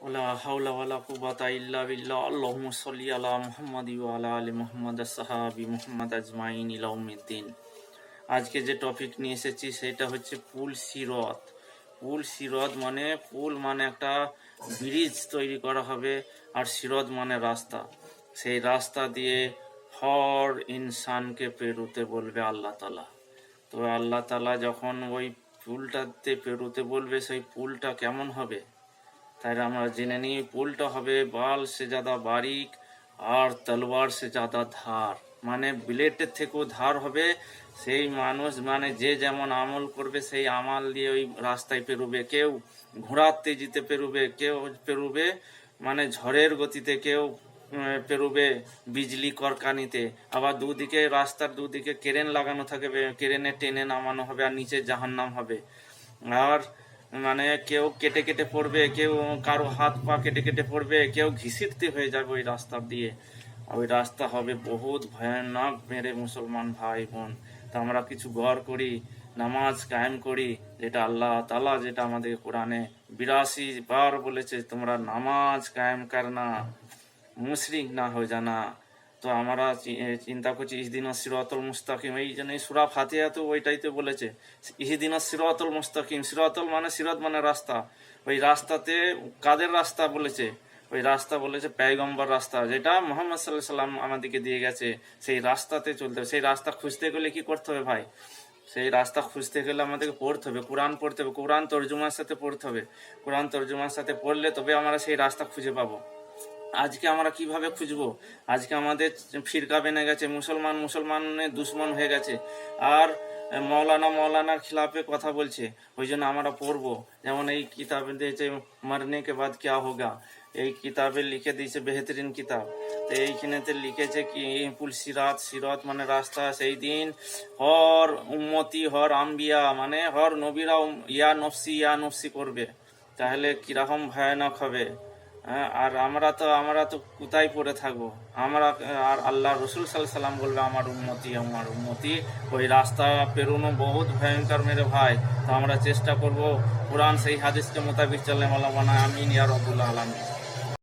ওয়ালা হাওলা ওয়ালা কুওয়াতা ইল্লা বিল্লাহ। আল্লাহুম্মা সাল্লি আলা মুহাম্মাদি ওয়া আলা আলি মুহাম্মাদ আসহাবি মুহাম্মাদ আজমাইন ইলা ইয়াউমিদ্দিন। আজকে যে টপিক নিয়ে এসেছি সেটা হচ্ছে পুল সিরাত। পুল সিরাত মানে পুল মানে একটা ব্রিজ তৈরি করা হবে, আর সিরাত মানে রাস্তা। সেই রাস্তা দিয়ে হর ইনসানকে পেরোতে বলবে আল্লাহ তাআলা। তো আল্লাহ তাআলা যখন ওই পুলটাতে পেরোতে বলবে, সেই পুলটা কেমন হবে তাই আমরা জেনে নিই। পুলটা হবে বাল সে জাদা বারিক আর তলোয়ার সে জাদা ধার, মানে ব্লেডের থেকেও ধার হবে। সেই মানুষ মানে যে যেমন আমল করবে সেই আমল দিয়ে ওই রাস্তায় পেরোবে। কেউ ঘোড়ার তেজিতে পেরোবে, কেউ পেরোবে মানে ঝড়ের গতিতে, কেউ পেরোবে বিজলি করকানিতে। আবার দুদিকে রাস্তার দুদিকে ক্রেন লাগানো থাকবে, ক্রেনে টেনে নামানো হবে, আর নিচে জাহান্নাম হবে। আর মানে কেউ কেটে কেটে পড়বে, কেউ কারো হাত পা কেটে কেটে পড়বে, কেউ ঘিসিটতে হয়ে যাবে ওই রাস্তা দিয়ে। ওই রাস্তা হবে বহুত ভয়ানক। মেরে মুসলমান ভাই বোন, তা আমরা কিছু গড় করি, নামাজ কায়েম করি, যেটা আল্লাহ তাআলা যেটা আমাদের কোরআনে 82 বার বলেছে, তোমরা নামাজ কায়েম করনা, মুশরিক না হয়ে জানা। তো আমরা চিন্তা করছি ইহদিনাস সিরাতাল মুস্তাকিম, এই জন্য সূরা ফাতিহা তো ওইটাই তো বলেছে, ইহদিনাস সিরাতাল মুস্তাকিম। সিরাতাল মানে সিরাত মানে রাস্তা। ওই রাস্তাতে কাদের রাস্তা বলেছে? ওই রাস্তা বলেছে পয়গম্বর রাস্তা, যেটা মুহাম্মদ সাল্লাল্লাহু আলাইহি সাল্লাম আমাদেরকে দিয়ে গেছে। সেই রাস্তাতে চলতে হবে। সেই রাস্তা খুঁজতে গেলে কি করতে হবে ভাই? সেই রাস্তা খুঁজতে গেলে আমাদেরকে পড়তে হবে, কোরআন পড়তে হবে, কোরআন তর্জুমার সাথে পড়তে হবে। কোরআন তর্জুমার সাথে পড়লে তবে আমরা সেই রাস্তা খুঁজে পাবো। আজকে আমরা কিভাবে খুঁজবো? আজকে আমাদের ফিরকা বেনে গেছে, মুসলমানের দুশ্মন হয়ে গেছে, আর মৌলানার খিলাফে কথা বলছে। ওই জন্য আমরা পড়বো। যেমন এই কিতাবে দিয়েছে মরনে কে বাদ ক্যা হোগা, এই কিতাবে লিখে দিয়েছে বেহতরিন কিতাব। তো এইখানেতে লিখেছে কি পুল সিরাত, সিরাত মানে রাস্তা। সেই দিন হর উম্মতি হর আম্বিয়া মানে হর নবীরা ইয়া নফসি করবে। তাহলে কিরকম ভয়ানক হবে। আর আমরা তো কোথায় পড়ে থাকবো? আমরা আর আল্লাহ রসুল সাল্লাল্লাহু আলাইহি সাল্লাম বলবে আমার উম্মতি। ওই রাস্তা পেরোনো বহুত ভয়ঙ্কর মেরে ভাই। তো আমরা চেষ্টা করব কোরআন সেই হাদিসকে মোতাবিক চলে। আমিন ইয়া রাব্বুল আলামিন।